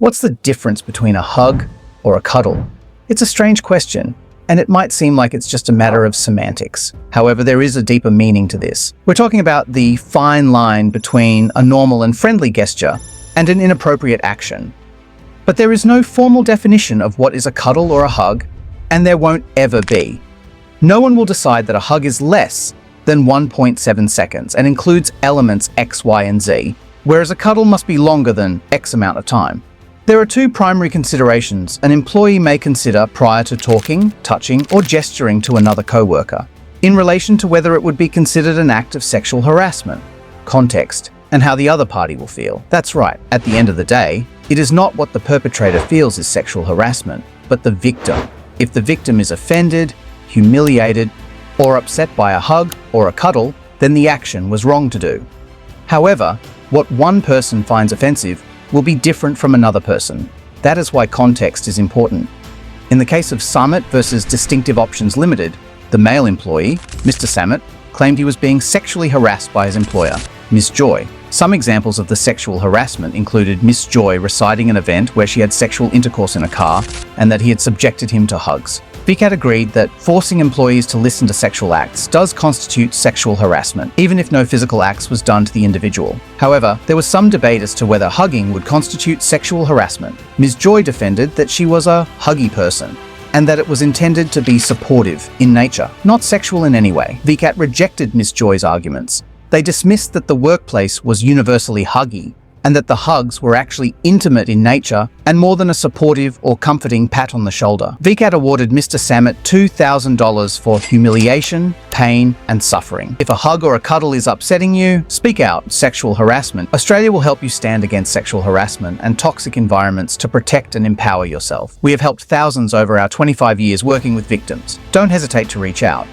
What's the difference between a hug or a cuddle? It's a strange question, and it might seem like it's just a matter of semantics. However, there is a deeper meaning to this. We're talking about the fine line between a normal and friendly gesture and an inappropriate action. But there is no formal definition of what is a cuddle or a hug, and there won't ever be. No one will decide that a hug is less than 1.7 seconds and includes elements X, Y, and Z, whereas a cuddle must be longer than X amount of time. There are two primary considerations an employee may consider prior to talking, touching, or gesturing to another coworker, in relation to whether it would be considered an act of sexual harassment, context, and how the other party will feel. That's right, at the end of the day, it is not what the perpetrator feels is sexual harassment, but the victim. If the victim is offended, humiliated, or upset by a hug or a cuddle, then the action was wrong to do. However, what one person finds offensive will be different from another person. That is why context is important. In the case of Summit versus Distinctive Options Limited, the male employee, Mr. Samet, claimed he was being sexually harassed by his employer, Miss Joy. Some examples of the sexual harassment included Miss Joy reciting an event where she had sexual intercourse in a car and that he had subjected him to hugs. VCAT agreed that forcing employees to listen to sexual acts does constitute sexual harassment, even if no physical acts was done to the individual. However, there was some debate as to whether hugging would constitute sexual harassment. Ms. Joy defended that she was a huggy person, and that it was intended to be supportive in nature, not sexual in any way. VCAT rejected Ms. Joy's arguments. They dismissed that the workplace was universally huggy, and that the hugs were actually intimate in nature and more than a supportive or comforting pat on the shoulder. VCAT awarded Mr. Samet $2,000 for humiliation, pain, and suffering. If a hug or a cuddle is upsetting you, speak out. Sexual harassment. Australia will help you stand against sexual harassment and toxic environments to protect and empower yourself. We have helped thousands over our 25 years working with victims. Don't hesitate to reach out.